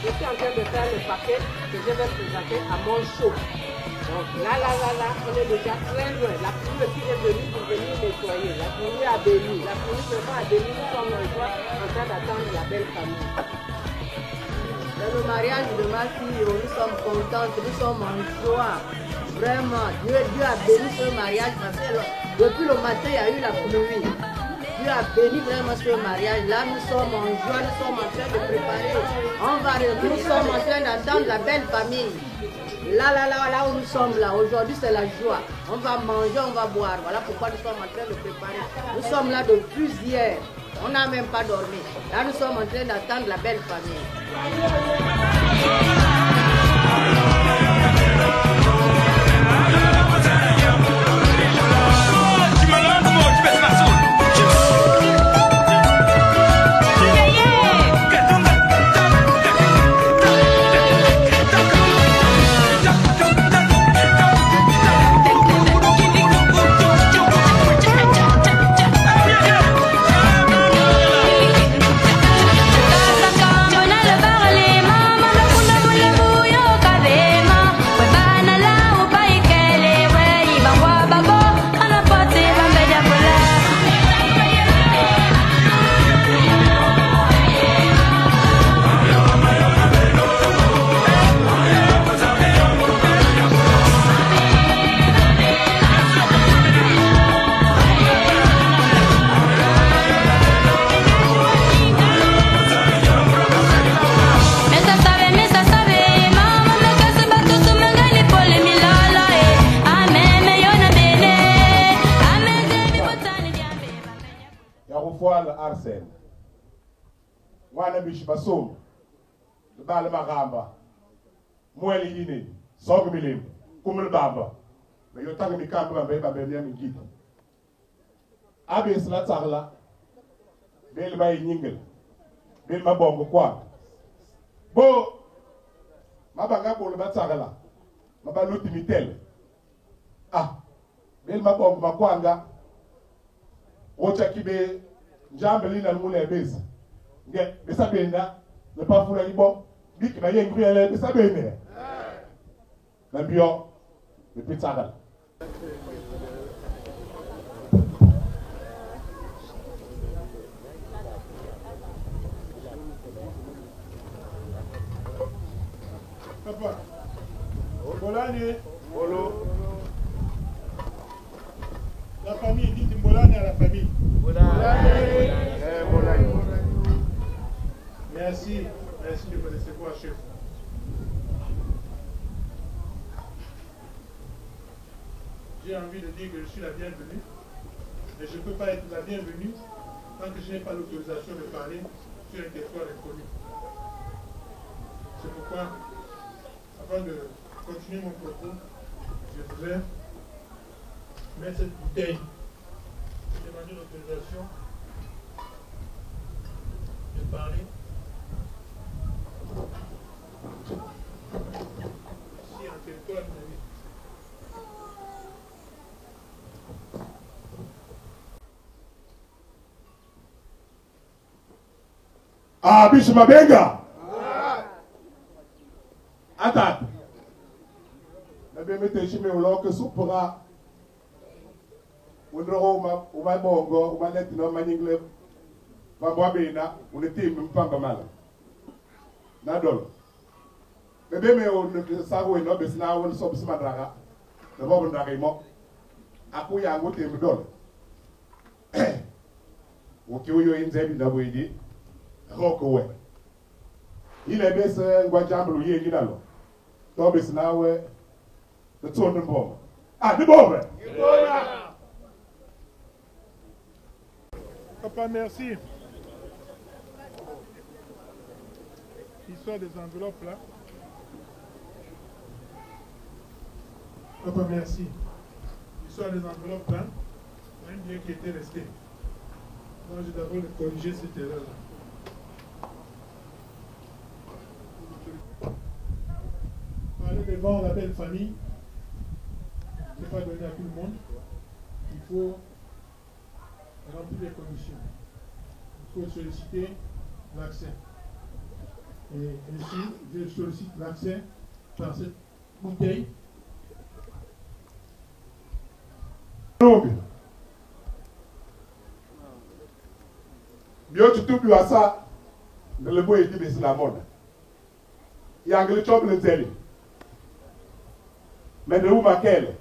Je suis en train de faire le paquet que je vais présenter à mon show. Donc là, on est déjà très loin. La pluie qui est venue pour venir nettoyer. La pluie a béni. La pluie vraiment a béni. Nous sommes en train d'attendre la belle famille. Dans le mariage de ma fille, nous sommes contents, nous sommes en joie. Vraiment, Dieu a béni ce mariage parce que depuis le matin, il y a eu la pluie. Dieu a béni vraiment ce mariage. Là, nous sommes en joie, nous sommes en train de préparer. Nous sommes en train d'attendre la belle famille. Là où nous sommes là, aujourd'hui c'est la joie. On va manger, on va boire. Voilà pourquoi nous sommes en train de préparer. Nous sommes là depuis hier. On n'a même pas dormi. Là, nous sommes en train d'attendre la belle famille. Arsène. Wana Bishbasoum, le Bal Maramba, Moueli Guinée, Sogmilim, Kumul Bamba, mais Yotang Mikamba, Beba Beniam Guide. Abis la Tarla, Bel Bay Ningle, Bel Mabongo Kwa. Bo Mabanga pour le Batarla, Mabaluti Mitel. Ah, Bel Mabongo Makwanga, Ochakibe. Jambeli na mule base. Nge besa benda le pas fula ibo dik na yeng riele besa bende. Na bio le pizza. Papa. Bolani, Bolo. La famille dit Bolani à la famille. Merci de me laisser voir, chef. J'ai envie de dire que je suis la bienvenue, mais je ne peux pas être la bienvenue tant que je n'ai pas l'autorisation de parler sur un territoire inconnu. C'est pourquoi, avant de continuer mon propos, je voudrais mettre cette bouteille. Demander l'autorisation de parler ici en territoire dynamique. Ah, Bishop Mabenga! Attends! La BMT Chimé ou l'or que soupera. Uma bongo, uma letino maningle, va bena, on était même pas mal. Nadol. Bébé, mais on ne savait pas, mais sinon on s'obs madraga. Le bon dragimo. Apu ya ngote mdol. ukiuyo inzebi na bwidi rokowe ile bese ngwa jambulu ye ginalo to bes nawe the ton bomb de bombe Papa, merci. L'histoire des enveloppes là. Papa, merci. L'histoire des enveloppes là, un bien qui était resté. Moi, je dois d'abord corriger cette erreur-là. Parler devant la belle famille, ce n'est pas donné à tout le monde. Il faut remplir les conditions. Il faut solliciter l'accès. Et ainsi, je sollicite l'accès par cette bouteille. Bio tutubi wasa le boy est dit la mode. Il y a un chop le télé. Mais de où maquelle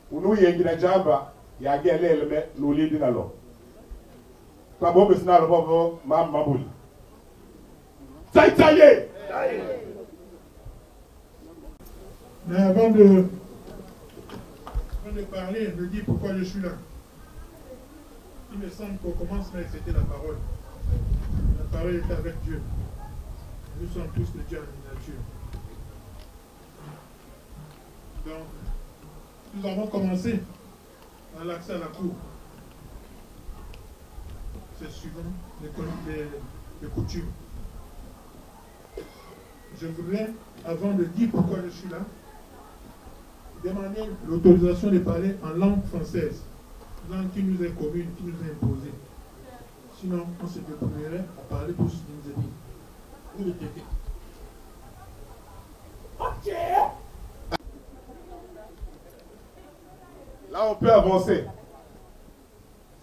ou nous y a une jamba il y a gagné le met nous l'idée dans l'eau. Pas bon mais sinon le bon maboul. Ça y est. Mais avant de parler, de dire pourquoi je suis là, il me semble qu'on commence à accepter la parole. La parole est avec Dieu. Nous sommes tous de Dieu en nature. Donc, nous avons commencé à l'accès à la cour. C'est suivant les coutumes. Je voudrais, avant de dire pourquoi je suis là, demander l'autorisation de parler en langue française, langue qui nous est commune, qui nous est imposée. Sinon, on se débrouillerait à parler tous d'une ou de tété. Ok. Là, on peut avancer.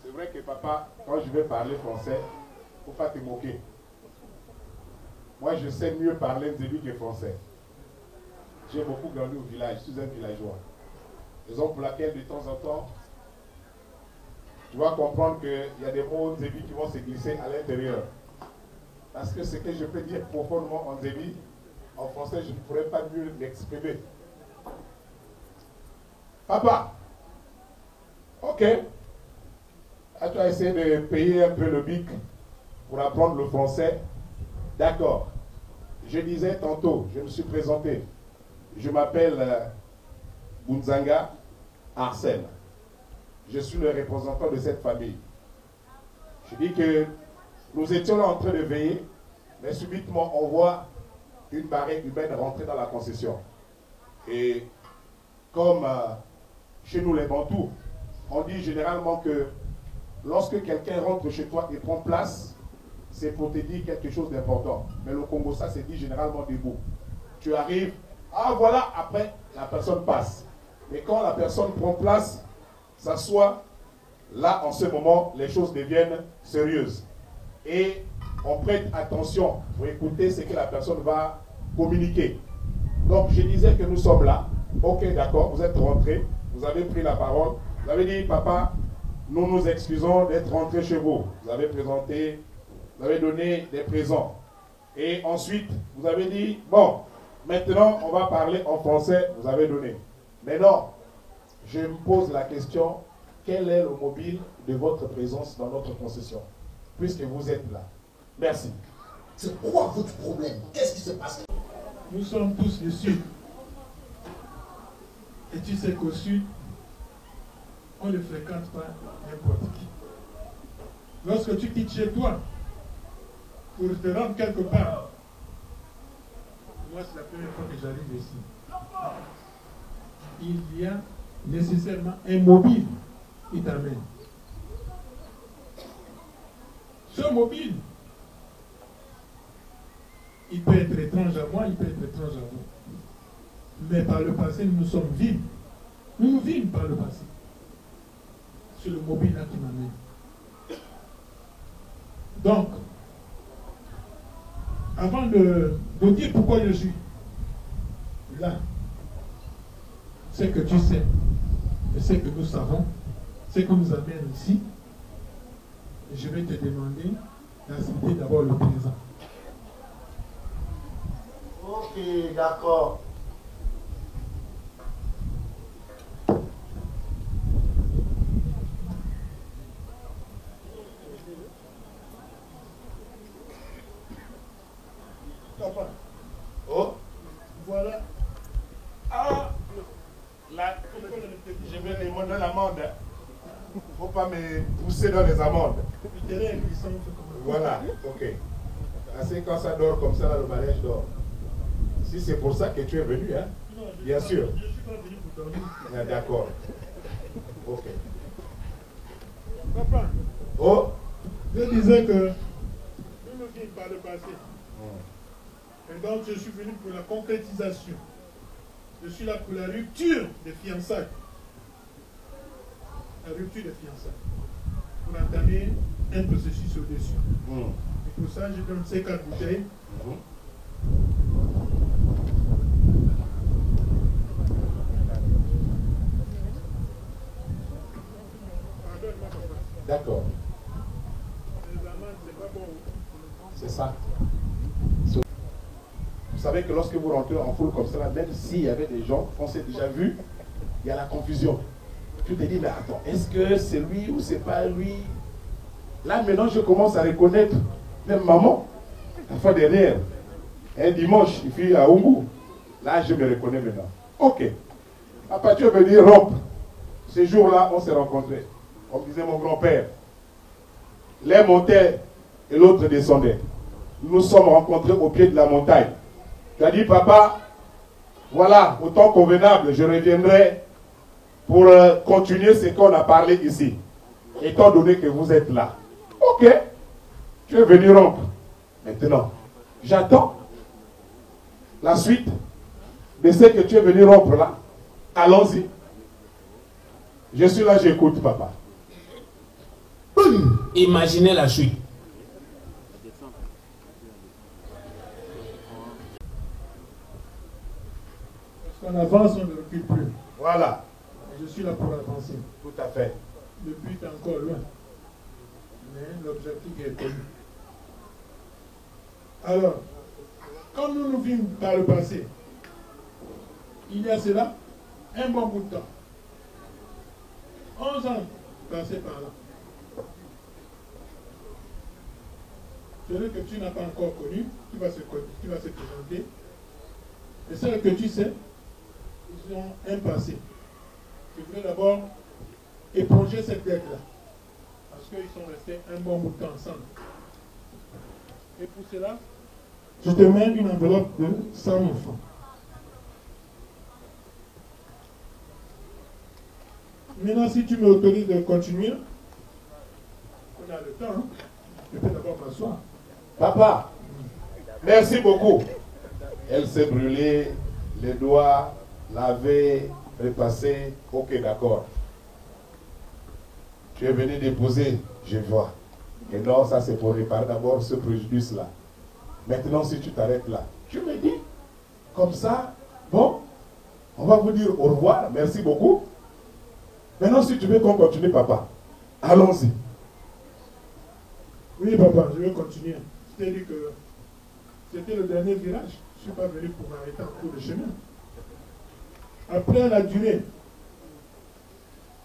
C'est vrai que papa, quand je vais parler français, il ne faut pas te moquer. Moi, je sais mieux parler ndébi que français. J'ai beaucoup grandi au village, je suis un villageois. Raison pour laquelle, de temps en temps, tu vas comprendre qu'il y a des mots ndébi qui vont se glisser à l'intérieur. Parce que ce que je peux dire profondément en ndébi, en français, je ne pourrais pas mieux l'exprimer. Papa, ok. Tu as essayé de payer un peu le bic pour apprendre le français. D'accord. Je disais tantôt, je me suis présenté. Je m'appelle Bunzanga Arsène. Je suis le représentant de cette famille. Je dis que nous étions là en train de veiller, mais subitement on voit une barrière humaine rentrer dans la concession. Et comme chez nous les Bantous, on dit généralement que lorsque quelqu'un rentre chez toi et prend place, c'est pour te dire quelque chose d'important. Mais le Congo, ça c'est dit généralement debout. Tu arrives, ah voilà, après la personne passe. Mais quand la personne prend place, s'assoit, là en ce moment, les choses deviennent sérieuses. Et on prête attention pour écouter ce que la personne va communiquer. Donc je disais que nous sommes là. Ok, d'accord, vous êtes rentrés, vous avez pris la parole. Vous avez dit, papa, nous nous excusons d'être rentrés chez vous. Vous avez présenté, vous avez donné des présents. Et ensuite, vous avez dit, bon, maintenant, on va parler en français, vous avez donné. Mais non, je me pose la question, quel est le mobile de votre présence dans notre concession, puisque vous êtes là. Merci. C'est quoi votre problème? Qu'est-ce qui se passe? Nous sommes tous du Sud. Et tu sais qu'au Sud, on ne fréquente pas n'importe qui. Lorsque tu quittes chez toi pour te rendre quelque part, moi c'est la première fois que j'arrive ici, il y a nécessairement un mobile qui t'amène. Ce mobile, il peut être étrange à moi, il peut être étrange à vous. Mais par le passé, nous sommes vivants. Nous nous vîmes par le passé. C'est le mobile là qui m'amène. Donc, avant de dire pourquoi je suis là, c'est que tu sais, et c'est que nous savons, c'est que nous amène ici, je vais te demander d'accepter d'abord le présent. Ok, d'accord. Papa, Oh, voilà. ah, là, je vais demander l'amende. Faut pas me pousser dans les amendes. Le terrain est glissant, il faut comme Voilà, ok. Assez quand ça dort comme ça, là, le mariage dort. Si c'est pour ça que tu es venu, hein? Non, Bien sûr. Je ne suis pas venu pour dormir. Ah, d'accord. Ok. Papa, Oh, je disais que nous nous vîmes par le passé. Et donc je suis venu pour la concrétisation. Je suis là pour la rupture des fiançailles. La rupture des fiançailles. Pour entamer un processus au-dessus. Et pour ça, je donne ces 4 bouteilles. Pardonne-moi, papa. d'accord. Les amendes, c'est pas bon. C'est ça. Vous savez que lorsque vous rentrez en foule comme ça, même s'il y avait des gens qu'on s'est déjà vus, il y a la confusion. Tu te dis, mais attends, est-ce que c'est lui ou c'est pas lui? Là, maintenant, je commence à reconnaître même maman, la fois derrière. Un dimanche, il fait à Oumou. Là, je me reconnais maintenant. Ok. Papa, tu veux venir rompre. Ce jour-là, on s'est rencontrés. Comme disait mon grand-père. L'un montait et l'autre descendait. Nous nous sommes rencontrés au pied de la montagne. Tu as dit, papa, voilà, au temps convenable, je reviendrai pour continuer ce qu'on a parlé ici. Étant donné que vous êtes là. Ok, tu es venu rompre. Maintenant, j'attends la suite de ce que tu es venu rompre là. Allons-y. Je suis là, j'écoute, papa. Imaginez la chute. Parce qu'en avance, on ne recule plus. Voilà, Et je suis là pour avancer. tout à fait. Le but est encore loin. Mais l'objectif est connu. Alors, quand nous nous vîmes par le passé, il y a cela un bon bout de temps. 11 ans passés par là. Celui que tu n'as pas encore connu, qui va se présenter. Et celles que tu sais, ils ont un passé. Je voudrais d'abord éponger cette dette-là. Parce qu'ils sont restés un bon bout de temps ensemble. Et pour cela, je te mets une enveloppe de 100 000 francs. Maintenant, si tu m'autorises de continuer, on a le temps, hein? Je peux d'abord m'asseoir. Papa, merci beaucoup. Elle s'est brûlée, les doigts lavés, repassés. Ok, d'accord. Tu es venu déposer, je vois. Et non, ça c'est pour réparer d'abord ce préjudice-là. Maintenant, si tu t'arrêtes là, tu me dis, comme ça, bon, on va vous dire au revoir, merci beaucoup. Maintenant, si tu veux qu'on continue, papa, allons-y. Oui, papa, je vais continuer. Je t'ai dit que c'était le dernier virage. Je ne suis pas venu pour m'arrêter en cours de chemin. Après, la durée,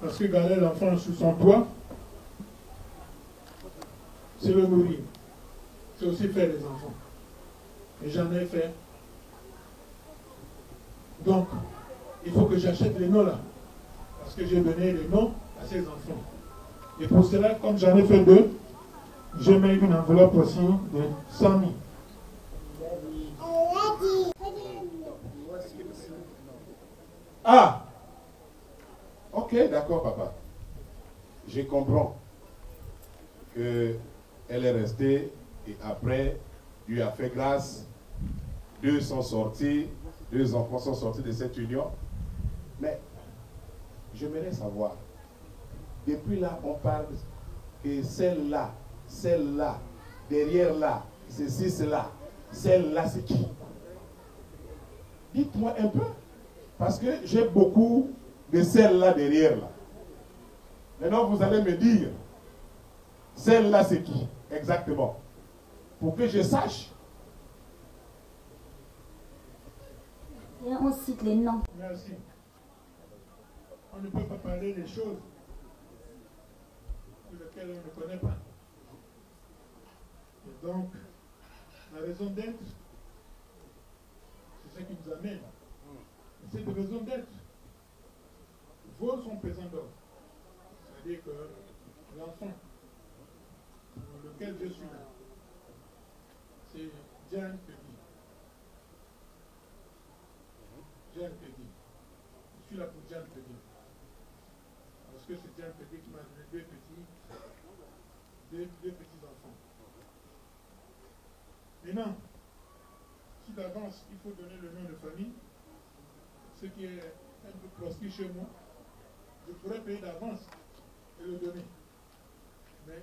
parce que garder l'enfant sous son toit, c'est le nourrir. C'est aussi faire des enfants. Et j'en ai fait. Donc, il faut que j'achète les noms là. Parce que j'ai donné les noms à ces enfants. Et pour cela, comme j'en ai fait 2, je mets une enveloppe aussi de 100 000. Ah! Ok, d'accord, papa. Je comprends qu'elle est restée et après, Dieu a fait grâce. 2 sont sortis, 2 enfants sont sortis de cette union. Mais j'aimerais savoir, depuis là, on parle que celle-là, derrière là, ceci, cela, celle-là, c'est qui? Dites-moi un peu. Parce que j'ai beaucoup de celles-là derrière là. Maintenant, vous allez me dire, Celle-là, c'est qui? Exactement. Pour que je sache. Et on cite les noms. Merci. On ne peut pas parler des choses sur lesquelles on ne connaît pas. Et donc, la raison d'être, c'est ce qui nous amène. Et cette raison d'être vaut son pesant d'or. C'est-à-dire que l'enfant pour lequel je suis là, c'est Jeanne Peggy. Jeanne Peggy. Je suis là pour Jeanne Peggy. Parce que c'est Jeanne Peggy qui m'a donné deux petits enfants. Maintenant, si d'avance il faut donner le nom de famille, ce qui est un peu proscrit chez moi, je pourrais payer d'avance et le donner. Mais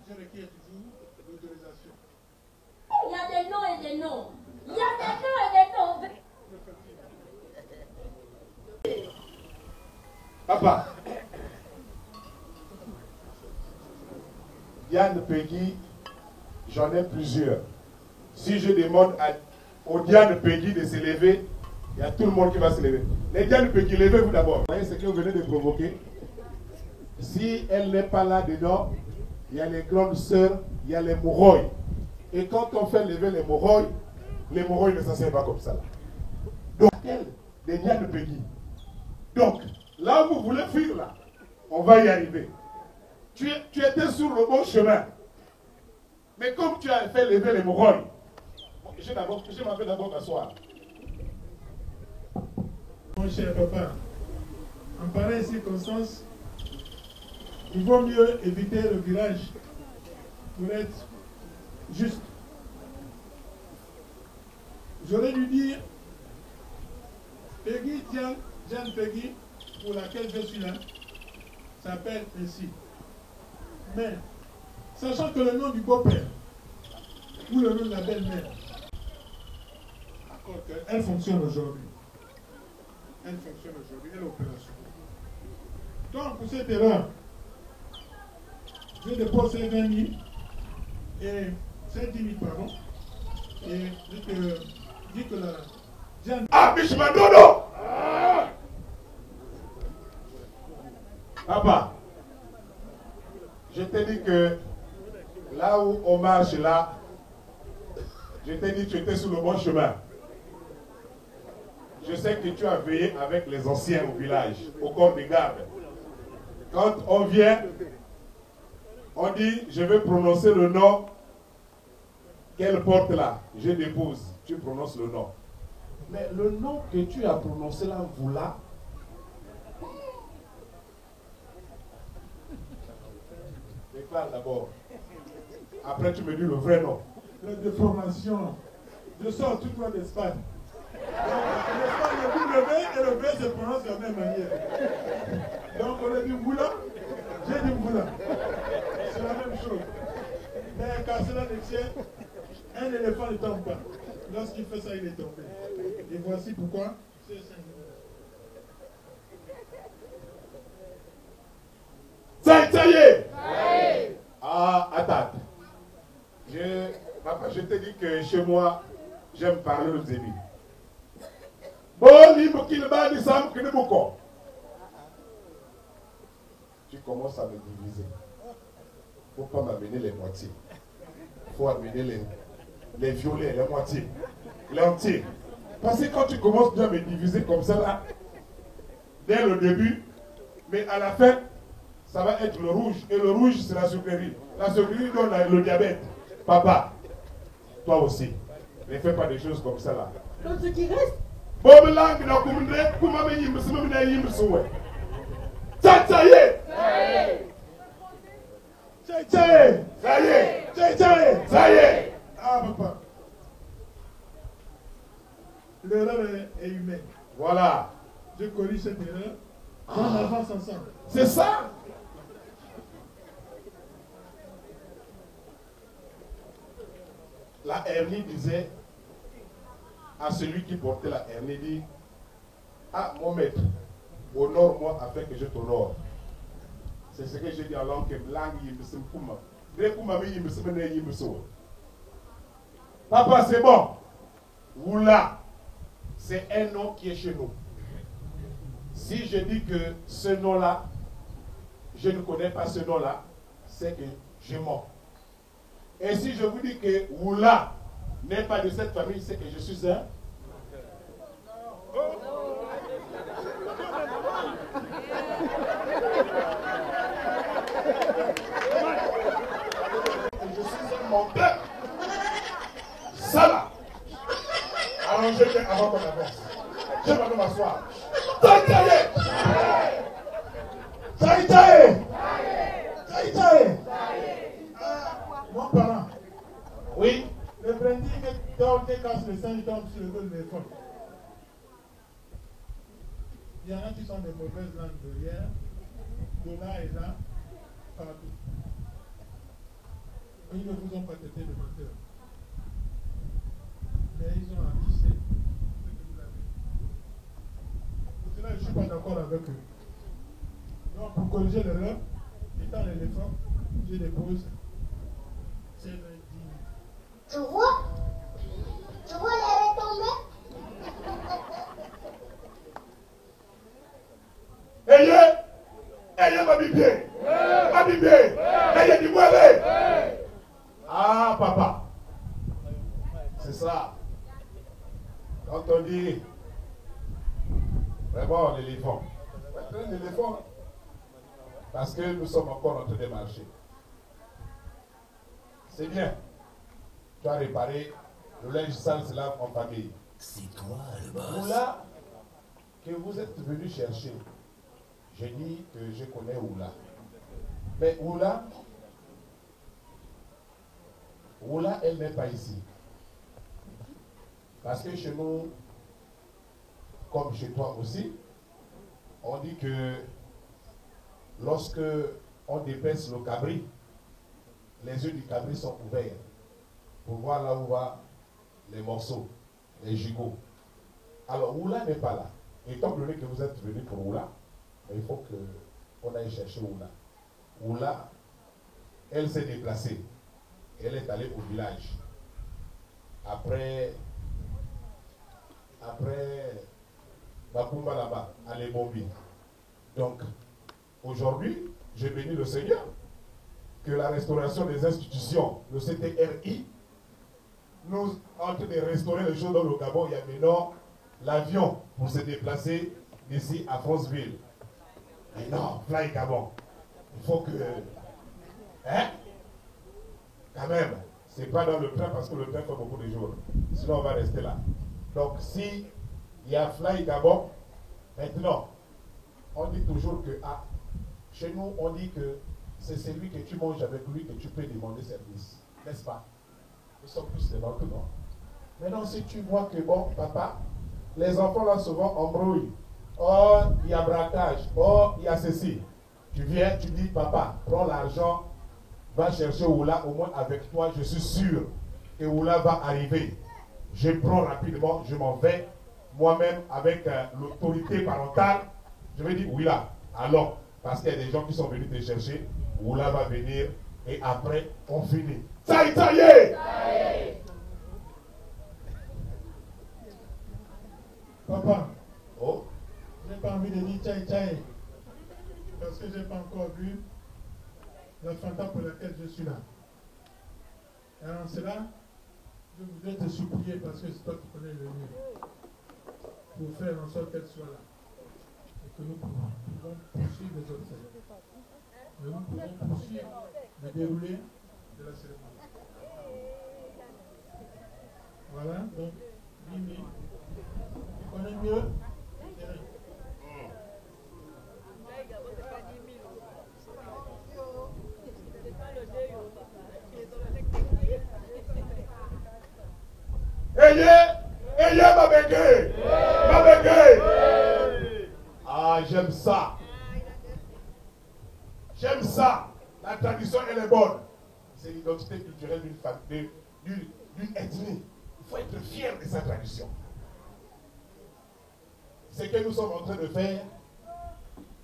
je requiers toujours l'autorisation. Il y a des noms et des noms. Il y a des noms et des noms. Papa, Diane Peggy, j'en ai plusieurs. Si je demande aux Diane Peggy de se lever, il y a tout le monde qui va se lever. Les Diane Peggy, levez-vous d'abord. Vous voyez ce que vous venez de provoquer? Si elle n'est pas là dedans, il y a les grandes sœurs, il y a les Mouroy. Et quand on fait lever les Mouroy ne s'asseyent pas comme ça. Donc, les Diane Peggy. Donc, là où vous voulez fuir, là, on va y arriver. Tu étais sur le bon chemin. Mais comme tu as fait lever les Mouroy, je m'appelle d'abord m'asseoir. Mon cher papa, en pareille circonstance, il vaut mieux éviter le virage pour être juste. J'aurais dû dire Peggy, Jeanne Peggy, pour laquelle je suis là, s'appelle ainsi. Mais, sachant que le nom du beau-père ou le nom de la belle-mère, elle fonctionne aujourd'hui. Elle fonctionne aujourd'hui, elle est opérationnelle. Donc, pour cette erreur, je dépose ces 20 000 et ces 10 000, pardon, et je te dis que la Jeanne... Ah, Bishmadodo! Papa, je t'ai dit que là où on marche là, je t'ai dit que tu étais sur le bon chemin. Je sais que tu as veillé avec les anciens au village, au corps des gardes. Quand on vient, on dit, je vais prononcer le nom. Quelle porte là? Je dépose. Tu prononces le nom. Mais le nom que tu as prononcé là, vous là, déclare d'abord. Après, tu me dis le vrai nom. La déformation. Je sors tout droit d'Espagne. L'Espagne, le W et le V se prononcent de la même manière. Donc on a dit Moula, j'ai dit Moula. C'est la même chose. Mais quand cela ne tient, un éléphant ne tombe pas. Lorsqu'il fait ça, il est tombé. Et voici pourquoi. Ça y est. Ah, attends. Papa, je t'ai dit que chez moi, j'aime parler le zébi. Tu commences à me diviser. Il ne faut pas m'amener les moitiés. Il faut amener les violets, les moitiés, les entiers. Parce que quand tu commences déjà à me diviser comme ça, là, dès le début, mais à la fin, ça va être le rouge. Et le rouge, c'est la sucrerie. La sucrerie donne le diabète. Papa, toi aussi, ne fais pas des choses comme ça là. Donc ce qui reste, ça y est. Ça y est. Ah, papa. L'erreur est humaine. Voilà. Je corrige cette erreur. On avance ensemble. C'est ça. La hernie disait à celui qui portait la hernie, dit, ah mon maître, honore-moi afin que je t'honore. C'est ce que j'ai dit en langue. Papa, c'est bon. Oula, c'est un nom qui est chez nous. Si je dis que ce nom-là, je ne connais pas ce nom-là, c'est que je mens. Et si je vous dis que Oula n'est pas de cette famille, c'est que je suis un. Je suis un menteur. Ça là. Alors je viens avant qu'on avance. Je vais m'asseoir. Mon parent. Oui. Le brindis qui casse le sein, il tombe sur le dos de l'éléphant. Il y en a qui sont des mauvaises langues derrière, de là et là, partout. Ils ne vous ont pas traité de menteur. Mais ils ont affiché ce que vous avez. Pour cela, je ne suis pas d'accord avec eux. Donc, pour corriger l'erreur, étant l'éléphant, je dépose ces 20 000. Tu vois les retombées? Ayez ma bibé, ayez du moelle. Ah, papa, c'est ça. Quand on dit vraiment l'éléphant, l'éléphant, parce que nous sommes encore en train de marcher. C'est bien. Tu as réparé, le linge sale se lave en famille. C'est toi le boss. Oula, que vous êtes venu chercher. Je dis que je connais Oula. Mais Oula, elle n'est pas ici. Parce que chez nous, comme chez toi aussi, on dit que lorsque on dépaisse le cabri, les yeux du cabri sont ouverts pour voir là où vont les morceaux, les gigots. Alors Oula n'est pas là. Étant donné que vous êtes venu pour Oula, il faut qu'on aille chercher Oula. Oula, elle s'est déplacée. Elle est allée au village. Après Bakumba là-bas, à Lebombi. Donc, aujourd'hui, je bénis le Seigneur que la restauration des institutions, le CTRI, nous en train de restaurer les choses dans le Gabon. Il y a maintenant l'avion pour se déplacer d'ici à Franceville. Mais non, Fly Gabon. Il faut que... Hein? Quand même, c'est pas dans le train parce que le train fait beaucoup de jours. Sinon, on va rester là. Donc, si il y a Fly Gabon, maintenant, on dit toujours que chez nous, on dit que c'est celui que tu manges avec lui que tu peux demander service. N'est-ce pas? Nous sommes plus des que non. Maintenant, si tu vois que, bon, papa, les enfants là souvent embrouillent. Oh, il y a braquage. Oh, il y a ceci. Tu viens, tu dis, papa, prends l'argent, va chercher Oula, au moins avec toi, je suis sûr que Oula va arriver. Je prends rapidement, je m'en vais, moi-même, avec l'autorité parentale, je vais dire, oui là, allons, parce qu'il y a des gens qui sont venus te chercher, Oula va venir, et après, on finit. Ça y est! Papa, oh. j'ai pas envie de dire tchaï tchaï, parce que j'ai pas encore vu la fanta pour laquelle je suis là. Et en cela, je voudrais te supplier, parce que c'est toi qui connais le mieux, pour faire en sorte qu'elle soit là. Et que nous pouvons poursuivre les autres scènes. Et nous pouvons poursuivre le déroulé de la cérémonie. Voilà, donc, Mimi, tu connais mieux? Ayez ma béguée! Ma béguée! Ah, j'aime ça. J'aime ça. La tradition, elle est bonne. C'est l'identité culturelle d'une famille, d'une ethnie. Il faut être fier de sa tradition. Ce que nous sommes en train de faire,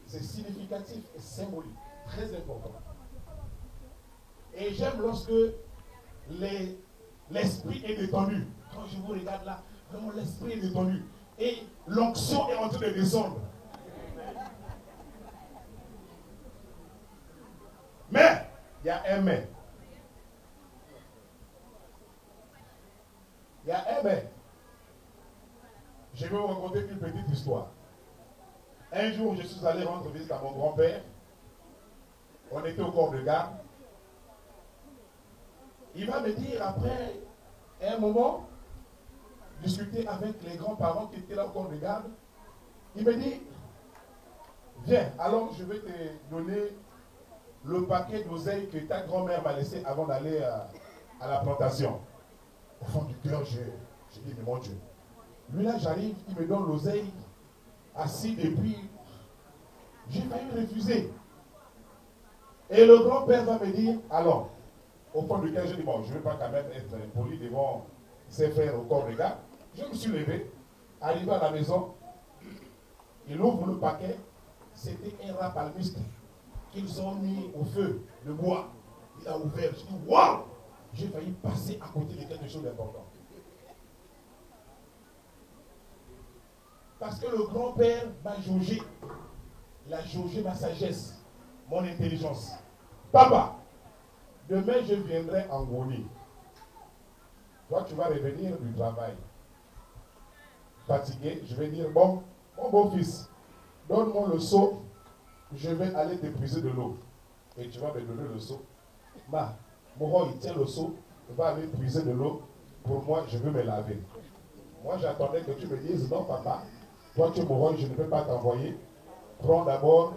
c'est significatif et symbolique. Très important. Et j'aime lorsque l'esprit est détendu. Quand je vous regarde là, vraiment l'esprit est détendu. Et l'onction est en train de descendre. Mais, il y a un mais. Il y a un mais. Je vais vous raconter une petite histoire. Un jour, je suis allé rendre visite à mon grand-père. On était au corps de garde. Il va me dire après un moment, discuter avec les grands-parents qui étaient là au corps de garde. Il me dit, viens, alors je vais te donner le paquet d'oseille que ta grand-mère m'a laissé avant d'aller à la plantation. Au fond du cœur, j'ai dit, mais mon Dieu. Lui là, j'arrive, il me donne l'oseille, assis, et puis j'ai failli refuser. Et le grand-père va me dire, alors, au fond du cœur, je dis, bon, je ne vais pas quand même être poli devant ses frères au corps de garde. Je me suis levé, arrivé à la maison, il ouvre le paquet, c'était un rapalmiste qu'ils ont mis au feu, le bois. Il a ouvert, je dis, waouh! J'ai failli passer à côté de quelque chose d'important. Parce que le grand-père m'a jaugé. Il a jaugé ma sagesse, mon intelligence. Papa, demain je viendrai en Goni. Toi, tu vas revenir du travail. Fatigué, je vais dire, bon, mon beau-fils, donne-moi le seau, je vais aller t'épuiser de l'eau. Et tu vas me donner le seau. Moho, il tient le seau, il va aller puiser de l'eau. Pour moi, je veux me laver. Moi, j'attendais que tu me dises, non, papa, toi, tu Moho, je ne peux pas t'envoyer. Prends d'abord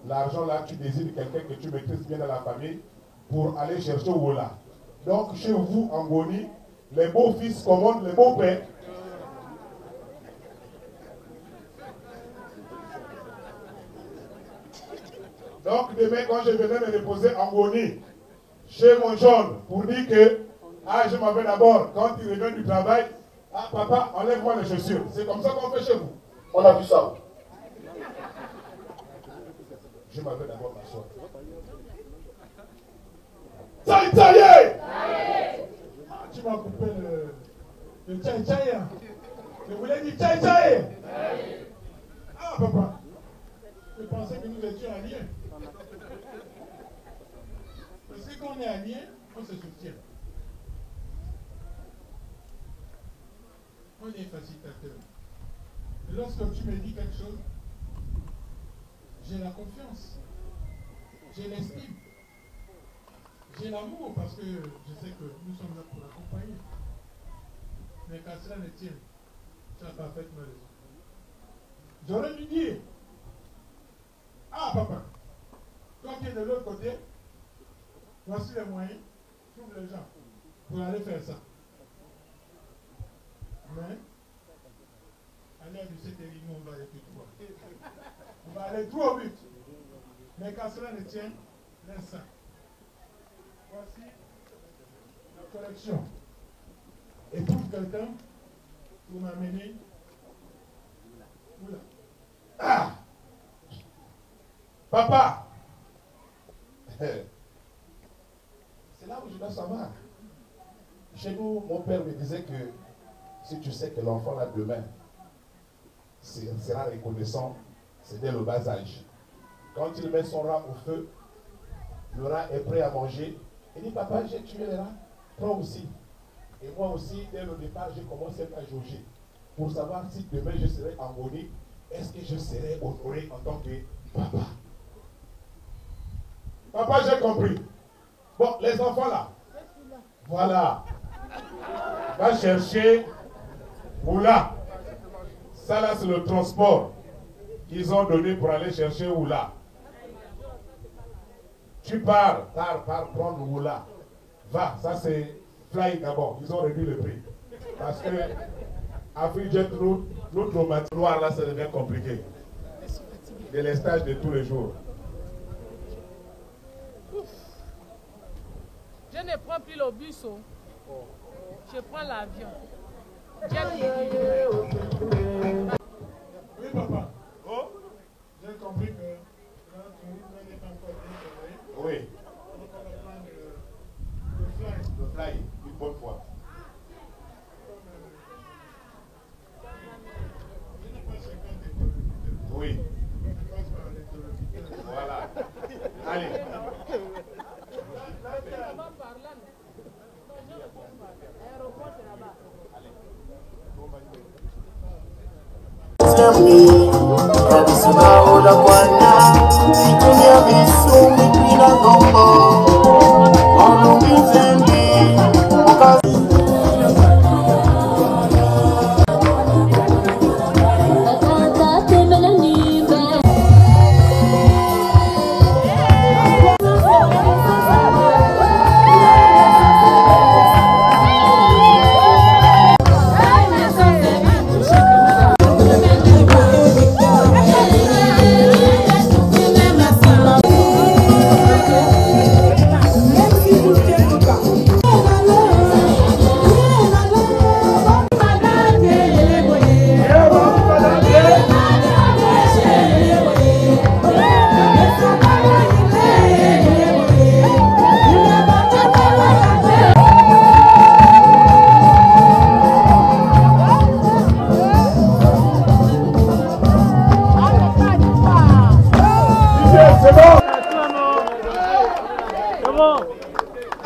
l'argent là, tu désires quelqu'un que tu maîtrises bien dans la famille pour aller chercher Wola. Donc, chez vous, en Goni, les beaux-fils commandent les beaux-pères. Donc, demain, quand je venais me reposer en Goni, chez mon jaune, pour dire que, je m'en vais d'abord, quand il revient du travail, papa, enlève-moi les chaussures. C'est comme ça qu'on fait chez vous. On a vu ça. Je m'en vais d'abord m'asseoir. Ça y est! Tu m'as coupé le tchaï-tchaï. Je voulais dire tchaï-tchaï. Ah, papa. Je pensais que nous étions alliés. Parce que quand on est alliés, on se soutient. On est facilitateur. Et lorsque tu me dis quelque chose, j'ai la confiance. J'ai l'estime. J'ai l'amour parce que je sais que nous sommes là pour l'accompagner. Mais qu'à cela ne tienne, tu as parfaitement raison. J'aurais dû dire, papa, quand tu es de l'autre côté, voici les moyens, trouve les gens pour aller faire ça. Mais, à l'ère du CTRI, nous on va aller tout droit. On va aller droit au but. Mais qu'à cela ne tienne, laisse ça. Voici la collection. Et trouve quelqu'un pour m'amener. Oula. Papa! C'est là où je dois savoir. Chez nous, mon père me disait que si tu sais que l'enfant là demain sera reconnaissant, c'est dès le bas âge. Quand il met son rat au feu, le rat est prêt à manger. Il dit, papa, j'ai tué le rat, prends aussi. Et moi aussi, dès le départ, j'ai commencé à jauger pour savoir si demain je serai en Goni, est-ce que je serai honoré en tant que papa. Papa, j'ai compris. Bon, les enfants là, voilà. Va chercher Oula. Ça là, c'est le transport qu'ils ont donné pour aller chercher Oula. Tu pars prendre Oula. Va, ça c'est Fly Gabon. Ils ont réduit le prix. Parce que Afrijet l'autre noir là, ça devient compliqué. C'est les stages de tous les jours. Je ne prends plus le bus, je prends l'avion. Oui, papa. Oh, j'ai compris que là, tout le monde n'est pas encore bien. Oui. On va prendre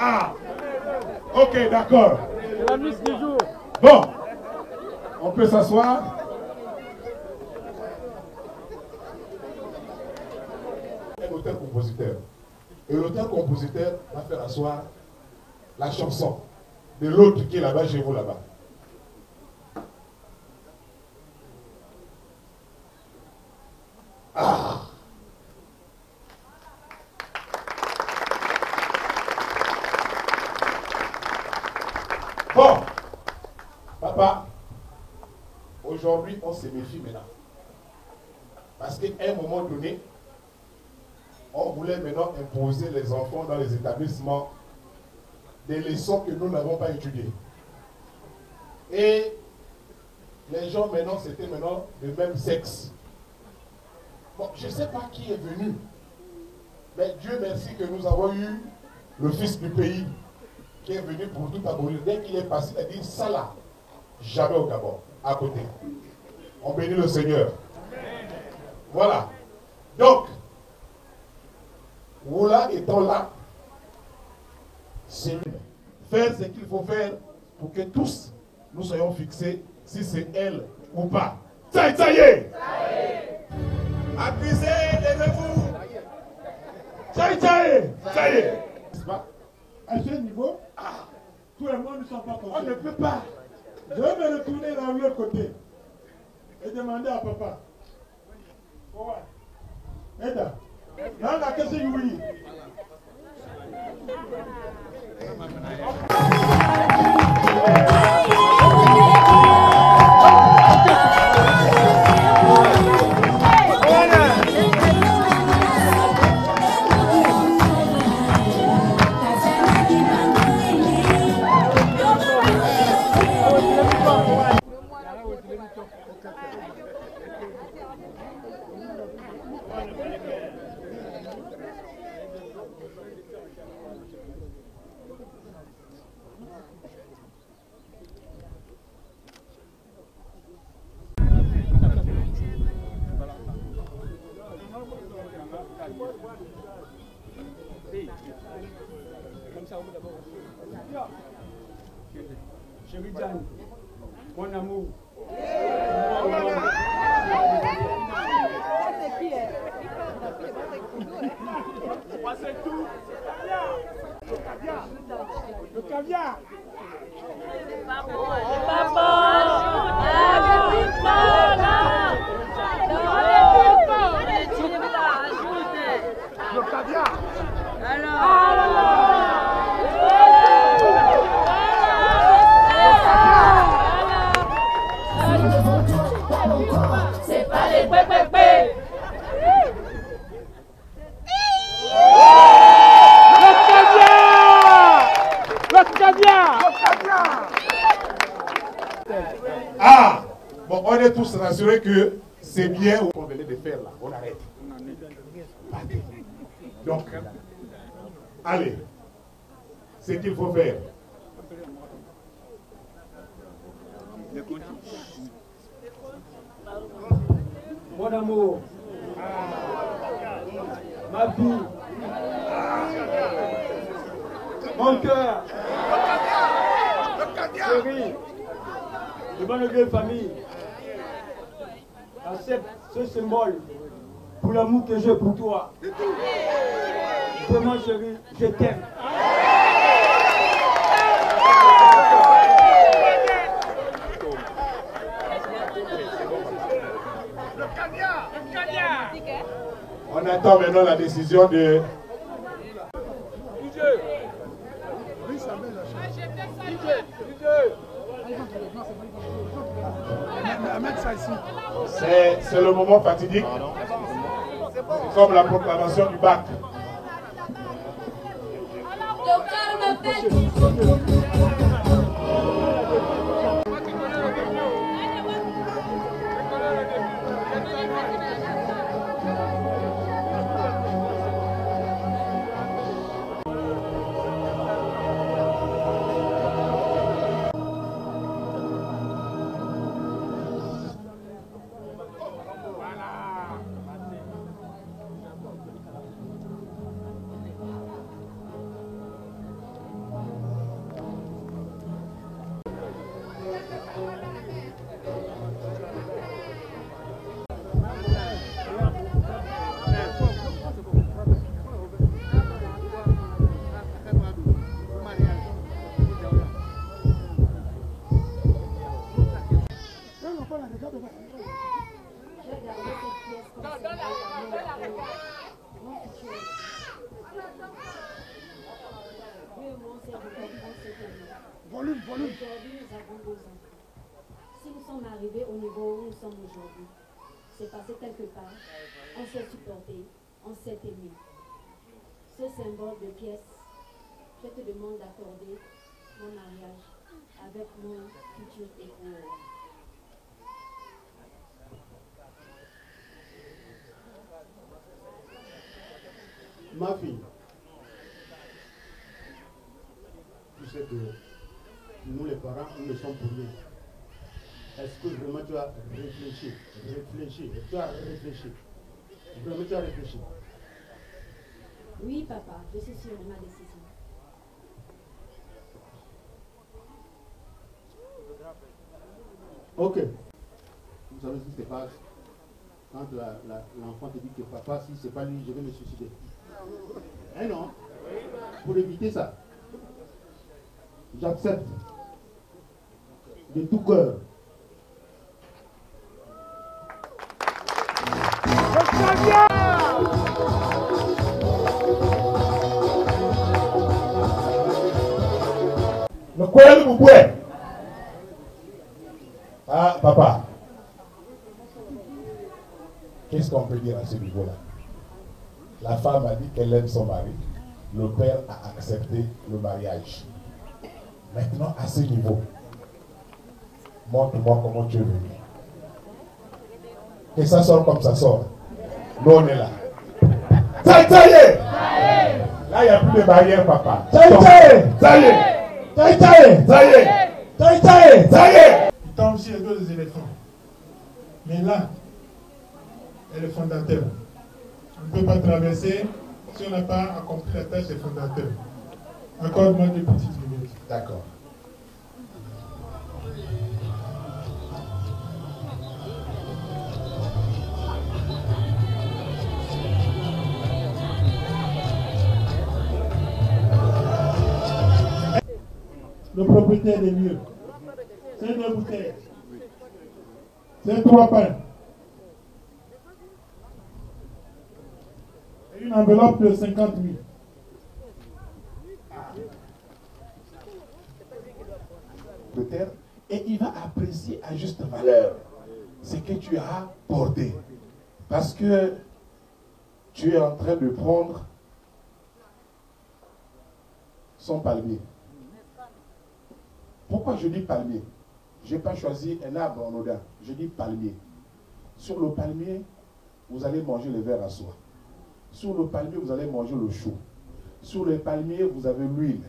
Ah, ok, d'accord. C'est la mise du jour. Bon, on peut s'asseoir. Un auteur-compositeur. Et l'auteur-compositeur va faire asseoir la chanson de l'autre qui est là-bas, chez vous là-bas. Ah. Bon, papa, aujourd'hui on se méfie maintenant. Parce qu'à un moment donné, on voulait maintenant imposer les enfants dans les établissements des leçons que nous n'avons pas étudiées. Et les gens maintenant, c'était maintenant le même sexe. Bon, je ne sais pas qui est venu, mais Dieu merci que nous avons eu le fils du pays qui est venu pour tout abolir. Dès qu'il est passé, il a dit ça là, jamais au Gabon, à côté. On bénit le Seigneur. Voilà. Donc, Wola étant là, c'est faire ce qu'il faut faire pour que tous nous soyons fixés si c'est elle ou pas. Ça y est! Appuisez, levez-vous! Ça y est! À ce niveau, tout le monde ne sont pas contents. On ne peut pas. Je vais me retourner dans l'autre côté et demander à papa. Eda, là, on a qu'est-ce que oui. Chérie Diane, mon amour. C'est tout. Le caviar. Le caviar. C'est pas les pépépés. Ah! Bon, on est tous rassurés que c'est bien qu'on venait de faire là. On arrête. Donc, allez. C'est ce qu'il faut faire. Mon amour. Ma vie. Mon cœur. Chérie. Devant nos deux familles. Accepte ce symbole pour l'amour que j'ai pour toi. Vraiment chérie, je t'aime. On attend maintenant la décision de... C'est le moment fatidique. Comme la proclamation du bac. Volume. Aujourd'hui, nous avons 2 ans. Si nous sommes arrivés au niveau où nous sommes aujourd'hui, c'est passé quelque part, on s'est supporté, on s'est aimé. Ce symbole de pièce, je te demande d'accorder mon mariage avec mon futur époux. Ma fille, tu sais que nous les parents, nous ne sommes pour rien. Est-ce que vraiment tu as réfléchi? Tu as réfléchi. Vraiment tu as réfléchi? Oui, papa, je suis sûre de ma décision. Ok. Vous savez ce qui se passe quand l'enfant te dit que papa, si c'est pas lui, je vais me suicider. Eh non? Pour éviter ça, j'accepte de tout cœur. Le courage vous pouvez. Ah, papa. Qu'est-ce qu'on peut dire à ce niveau-là? La femme a dit qu'elle aime son mari. Le père a accepté le mariage. Maintenant, à ce niveau, montre-moi comment tu es venu. Que ça sort comme ça sort. Nous, on est là. Ça y est! Là, il n'y a plus de barrière, papa. Ça y est! Il tombe sur les dos des éléphants. Mais là, est le fondateur. On ne peut pas traverser si on n'a pas accompli la tâche des fondateurs. Accorde-moi 2 petites minutes. D'accord. Le propriétaire des lieux. C'est 2 bouteilles. C'est 3 pains. Et une enveloppe de 50 000. De terre, et il va apprécier à juste valeur ce que tu as porté. Parce que tu es en train de prendre son palmier. Pourquoi je dis palmier? Je n'ai pas choisi un arbre en odeur. Je dis palmier. Sur le palmier, vous allez manger les vers à soie. Sur le palmier, vous allez manger le chou. Sur les palmiers, vous avez l'huile.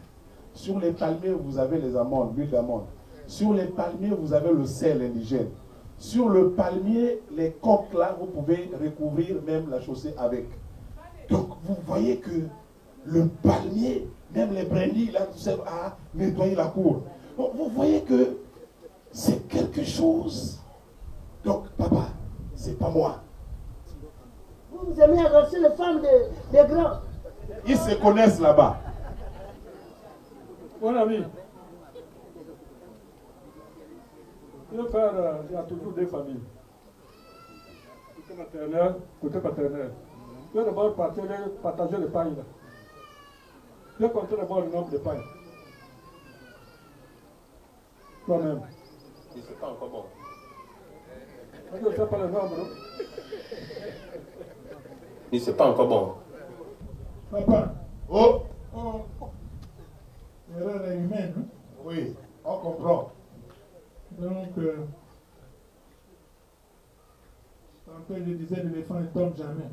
Sur les palmiers, vous avez les amandes, l'huile d'amande. Sur les palmiers, vous avez le sel indigène. Sur le palmier, les coques là, vous pouvez recouvrir même la chaussée avec. Donc, vous voyez que le palmier, même les brindilles là, servent à nettoyer la cour. Donc, vous voyez que c'est quelque chose. Donc, papa, c'est pas moi. vous aimez adorer les femmes des grands. Ils se connaissent là-bas. Mon ami, il y a toujours des familles. Côté paternel. Il y a d'abord partager le pain. Il y a compter d'abord le nombre de pains. Toi-même. Et c'est pas encore bon. Je ne sais pas le nombre. Et c'est pas encore bon. Papa. Oh. L'erreur est humaine. Hein? Oui, on comprend. Donc, je disais, l'éléphant ne tombe jamais.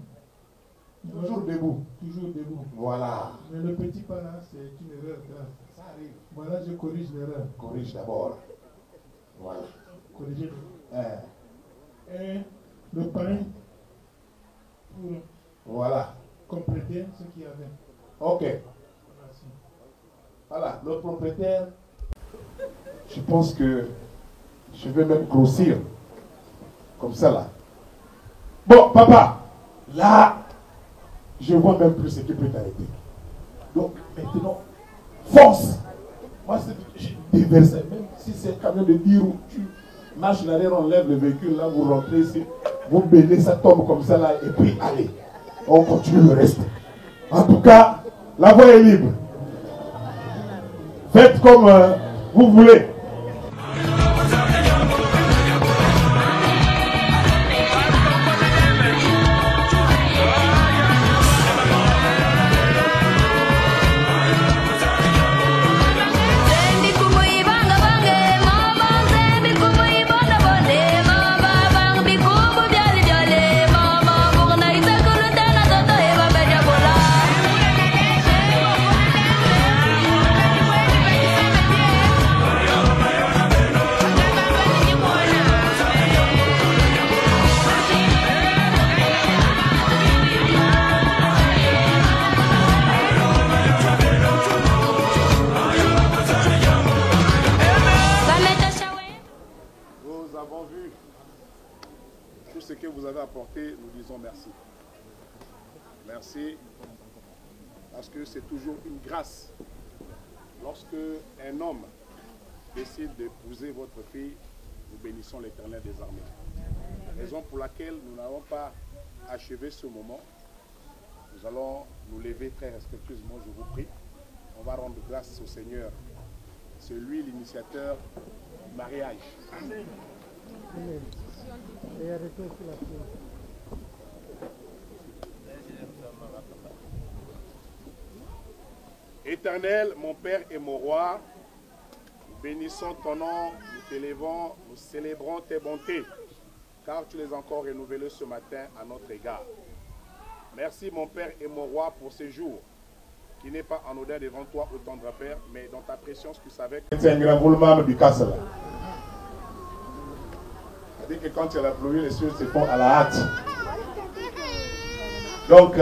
Toujours debout. Toujours debout. Voilà. Mais le petit pas là, c'est une erreur grave. Ça arrive. Voilà, je corrige l'erreur. Corrige d'abord. Voilà. Corriger. Et le pain pour voilà. compléter ce qu'il y avait. Ok. Merci. Voilà, le propriétaire, je pense que je vais même grossir. Comme ça là. Bon, papa, là, je vois même plus ce qui peut t'arrêter. Donc, maintenant, force. Moi, j'ai déversé, même si c'est un camion de dire où tu marches l'arrière, on lève le véhicule, là, vous rentrez ici, vous baissez, ça tombe comme ça là, et puis allez, on continue le reste. En tout cas, la voie est libre. Faites comme vous voulez. Ce que vous avez apporté, nous disons merci. Merci, parce que c'est toujours une grâce. Lorsque un homme décide d'épouser votre fille, nous bénissons l'Éternel des armées. Raison pour laquelle nous n'avons pas achevé ce moment. Nous allons nous lever très respectueusement, je vous prie. On va rendre grâce au Seigneur. C'est lui l'initiateur du mariage. Amen. Et arrêtez sur la Éternel, mon Père et mon Roi, nous bénissons ton nom, nous t'élevons, nous célébrons tes bontés, car tu les as encore renouvelées ce matin à notre égard. Merci mon Père et mon Roi pour ce jour, qui n'est pas en odeur devant toi, ô tendre Père, mais dans ta présence tu savais que c'est un grand roulement du castle. C'est-à-dire que quand il y a la pluie, les choses se font à la hâte. Donc,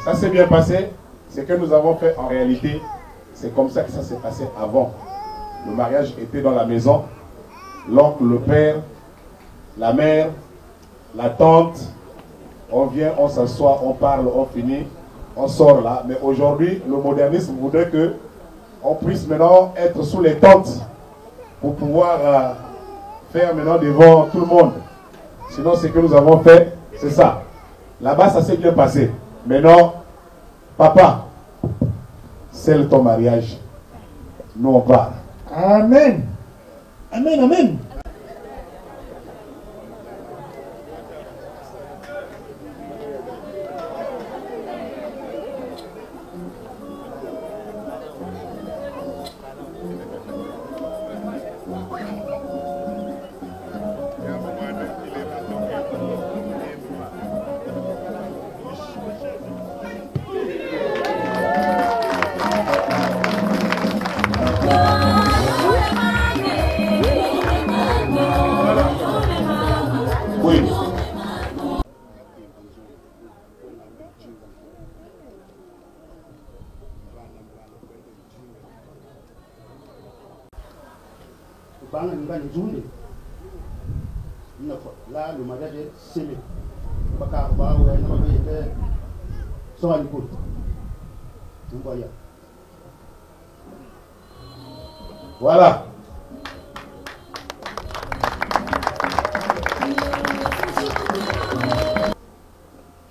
ça s'est bien passé. Ce que nous avons fait en réalité, c'est comme ça que ça s'est passé avant. Le mariage était dans la maison. L'oncle, le père, la mère, la tante. On vient, on s'assoit, on parle, on finit, on sort là. Mais aujourd'hui, le modernisme voudrait que on puisse maintenant être sous les tentes pour pouvoir faire maintenant devant tout le monde. Sinon, ce que nous avons fait, c'est ça. Là-bas, ça s'est bien passé. Maintenant, papa, scelle ton mariage. Nous, on part. Amen. Amen, amen. Là, le mariage est scellé. sont à l'écoute. Voilà.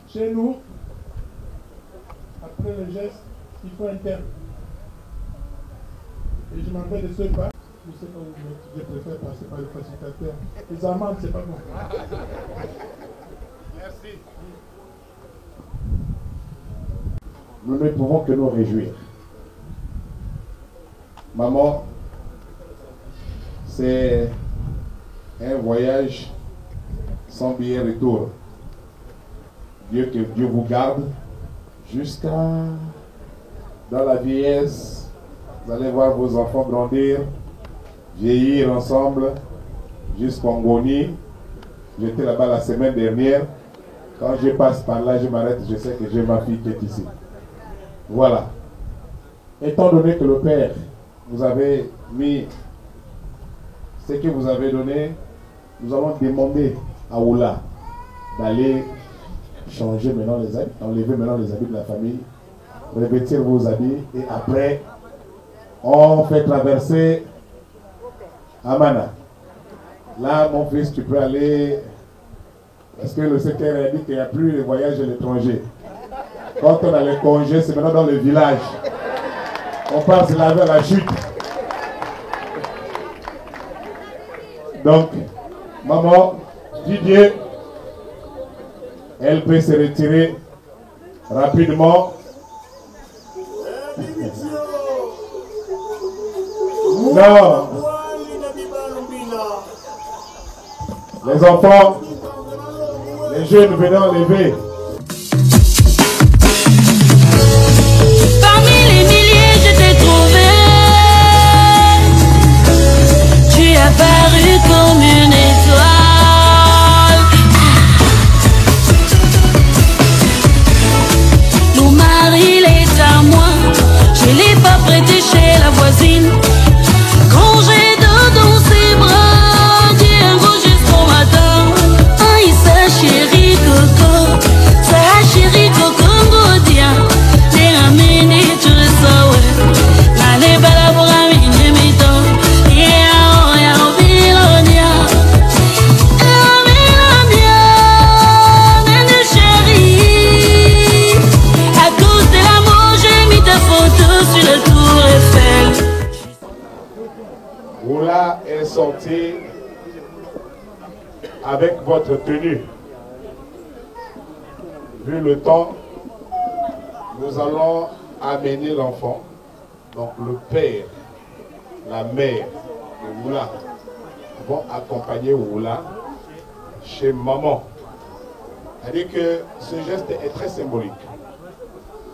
Chez nous, après le geste, il faut un terme. Et je m'en vais de ce pas. Je sais pas où je préfère passer par le facilitateur. Les amendes, c'est pas bon. Merci. Nous ne pouvons que nous réjouir. Maman, c'est un voyage sans billet retour. Que Dieu vous garde jusqu'à dans la vieillesse. Vous allez voir vos enfants grandir, vieillir ensemble jusqu'en Ngoni. J'étais là-bas la semaine dernière. Quand je passe par là, je m'arrête, je sais que j'ai ma fille qui est ici. Voilà. Étant donné que le Père vous avez mis ce que vous avez donné, nous allons demander à Oula d'aller changer maintenant les habits, enlever maintenant les habits de la famille, revêtir vos habits et après on fait traverser Amana. Là, mon fils, tu peux aller parce que le secrétaire a dit qu'il n'y a plus de voyage à l'étranger. Quand on a les congés, c'est maintenant dans le village. On part se laver à la chute. Donc, maman, Didier, elle peut se retirer rapidement. Non. Les enfants, les jeunes venant lever. Parmi les milliers, je t'ai trouvé. Tu es apparu comme une étoile. Mon mari, il est à moi. Je l'ai pas prêté chez la voisine. Quand j'ai dos dans ses bras, dis un gros jusqu'au matin. Aïe, sa chérie coco, sa chérie coco ngodia. Les ramener tu le sauves. N'allez pas la voir à mine mito. Ya bilonia. Bilonia. Nene chérie. À cause de l'amour, j'ai mis ta photo sur le tour Eiffel. Oula est sorti avec votre tenue. Vu le temps, nous allons amener l'enfant, donc le père, la mère de Oula vont accompagner Oula chez maman. C'est-à-dire que ce geste est très symbolique.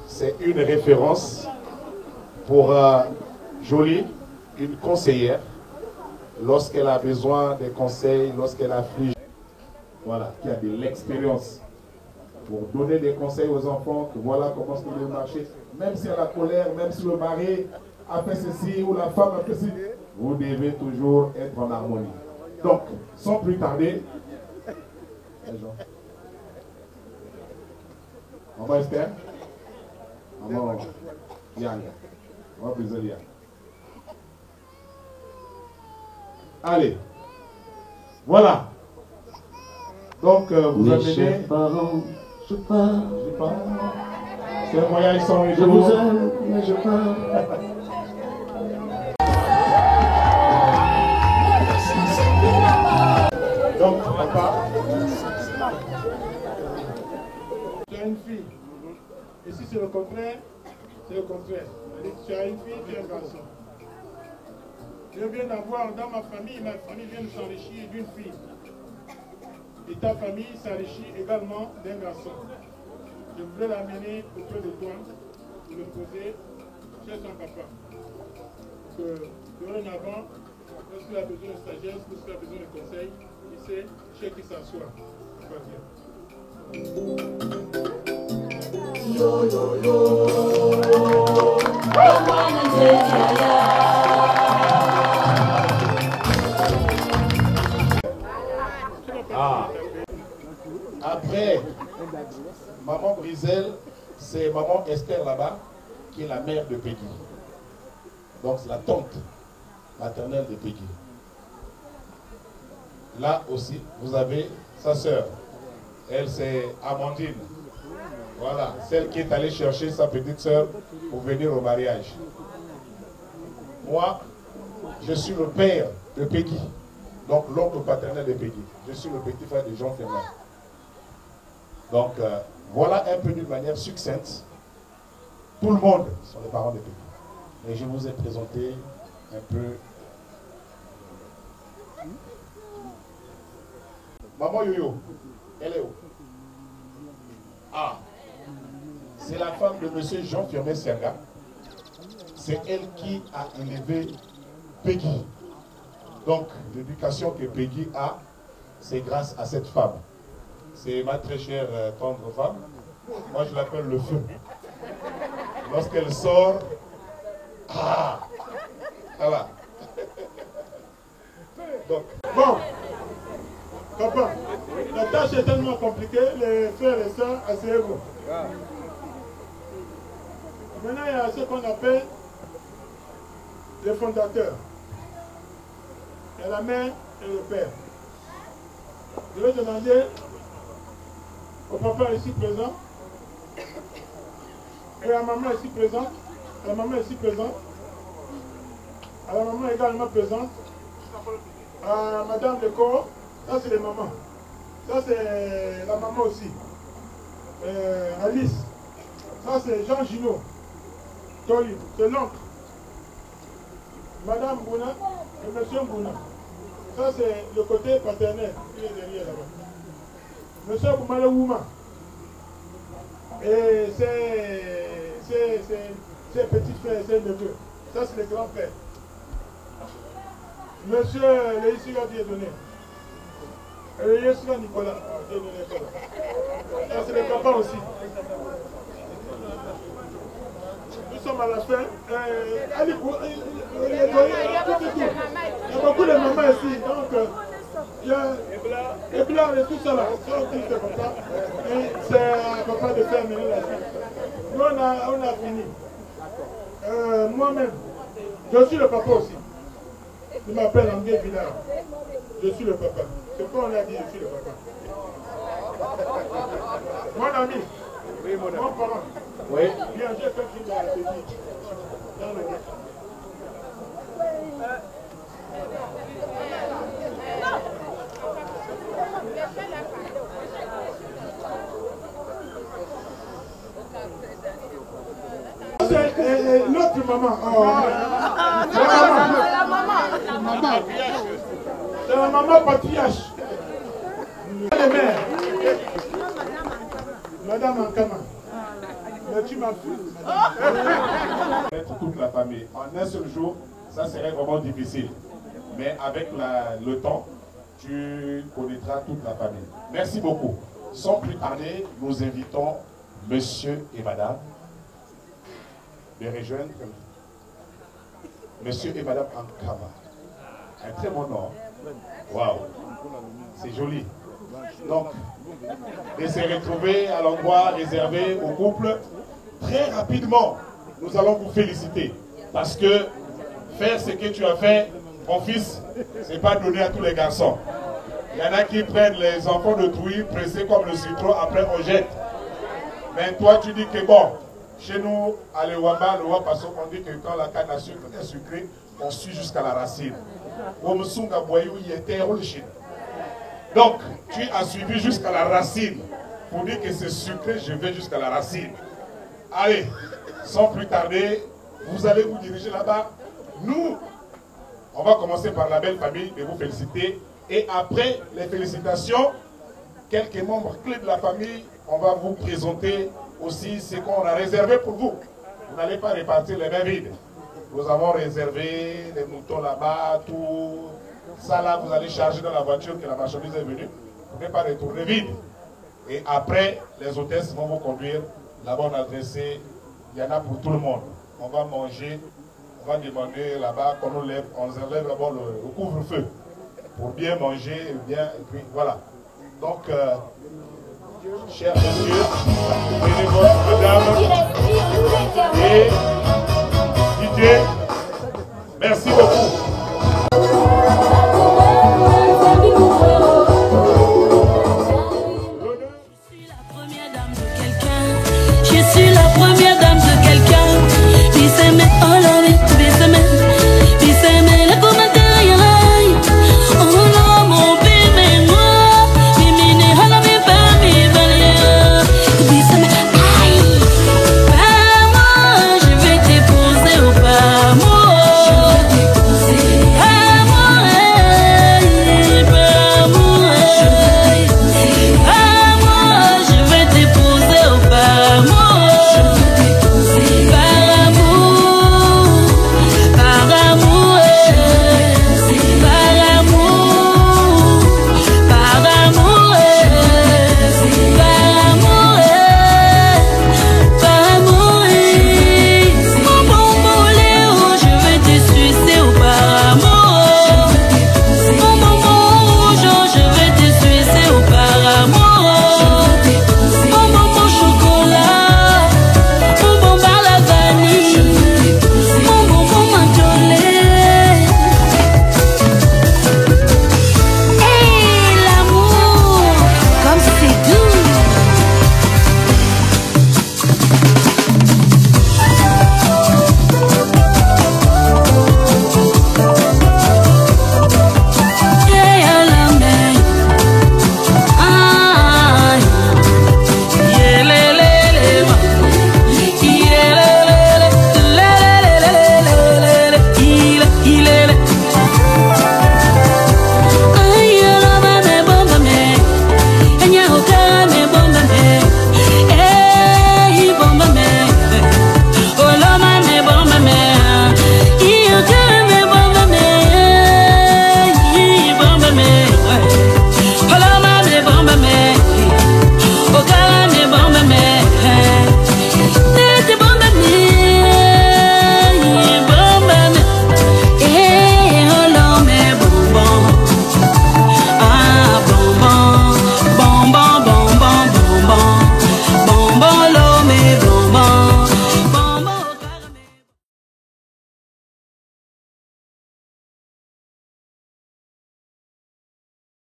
C'est une référence pour Jolie, une conseillère, lorsqu'elle a besoin de conseils, lorsqu'elle afflige, voilà, qui a de l'expérience pour donner des conseils aux enfants, que voilà comment ça doit marcher, même si elle a la colère, même si le mari a fait ceci ou la femme a fait ceci, vous devez toujours être en harmonie. Donc, sans plus tarder, maman Esther, maman Yang, maman Briselia. Allez, voilà. Donc, vous amenez. Je pars. C'est un voyage sans retour. Je vous aime, mais je pars. Donc, papa. Tu as une fille. Et si c'est le contraire, c'est le contraire. C'est-à-dire que tu as une fille, tu as un garçon. Je viens d'avoir dans ma famille vient de s'enrichir d'une fille. Et ta famille s'enrichit également d'un garçon. Je voudrais l'amener auprès de toi, de le poser chez son papa. Que dorénavant, lorsqu'il a besoin de sagesse, lorsqu'il a besoin de conseils, il sait chez qui s'assoit. Yo yo yo, Ah. Après Maman Brisel, c'est maman Esther là-bas, qui est la mère de Peggy. Donc c'est la tante maternelle de Peggy. Là aussi, vous avez sa sœur. Elle, c'est Amandine. Voilà, celle qui est allée chercher sa petite sœur pour venir au mariage. Moi, je suis le père de Peggy. Donc l'oncle paternel de Peggy. Je suis le petit frère de Jean Ferland. Donc voilà un peu d'une manière succincte. Tout le monde sont les parents de Peggy. Et je vous ai présenté un peu. Maman Yoyo, elle est où? Ah, c'est la femme de M. Jean Firmin Serga. C'est elle qui a élevé Peggy. Donc, l'éducation que Peggy a, c'est grâce à cette femme. C'est ma très chère tendre femme. Moi, je l'appelle le feu. Lorsqu'elle sort, ah, voilà. Donc, bon, papa, la tâche est tellement compliquée, les frères et sœurs, asseyez-vous. Maintenant, il y a ce qu'on appelle les fondateurs. Il y a la mère et le père. Je vais demander au papa ici présent, et à la maman ici présente, à la maman ici présente, à la maman également présente, à madame de corps, ça c'est les mamans. Ça c'est la maman aussi. Alice. Ça c'est Jean Gino. Tori, c'est l'oncle. Madame Bouna et monsieur Bouna. Ça c'est le côté paternel. Il est derrière là-bas. Monsieur Boumale Wouma. Et ses petits frères et ses neveux. Ça c'est les grands frères. Monsieur Léissira Dieudonné. Léissira Nicolas. Ça c'est les papas aussi. Nous sommes à la fin. Il y a beaucoup de mamans ici. Donc, il y a Ebla et tout ça là. Ça aussi c'est papa. Et c'est à papa de faire mener la suite. Nous on a fini. Moi-même, je suis le papa aussi. Je m'appelle André Villard. Je suis le papa. C'est quoi on a dit, je suis le papa. Mon ami, oui, mon parent. Oui. Bien, j'ai fait qu'il a te dit. Dans le c'est l'autre maman. C'est la maman patriarche. Les mères. Madame Ankama. Mais tu m'as fait. Toute la famille. En un seul jour, ça serait vraiment difficile. Mais avec le temps, tu connaîtras toute la famille. Merci beaucoup. Sans plus tarder, nous invitons monsieur et madame de rejoindre monsieur et madame Ankama. Un très bon nom. Waouh, c'est joli. Donc, de se retrouver à l'endroit réservé au couple, très rapidement, nous allons vous féliciter. Parce que faire ce que tu as fait, mon fils, ce n'est pas donné à tous les garçons. Il y en a qui prennent les enfants de Trouy, pressés comme le citron, après on jette. Mais toi, tu dis que bon, chez nous, à l'Ewamba, on dit que quand la canne à sucre est sucrée, on suit jusqu'à la racine. Donc, tu as suivi jusqu'à la racine. Pour dire que c'est sucré, je vais jusqu'à la racine. Allez, sans plus tarder, vous allez vous diriger là-bas. Nous, on va commencer par la belle famille de vous féliciter. Et après les félicitations, quelques membres clés de la famille, on va vous présenter aussi ce qu'on a réservé pour vous. Vous n'allez pas répartir les mains vides. Nous avons réservé les moutons là-bas, tout ça là, vous allez charger dans la voiture que la marchandise est venue. Vous ne pouvez pas retourner vide. Et après, les hôtesses vont vous conduire. Là-bas, on a dressé, il y en a pour tout le monde. On va manger, on va demander là-bas qu'on nous lève, on enlève d'abord le couvre-feu pour bien manger, bien, et puis voilà. Donc, chers messieurs, mesdames,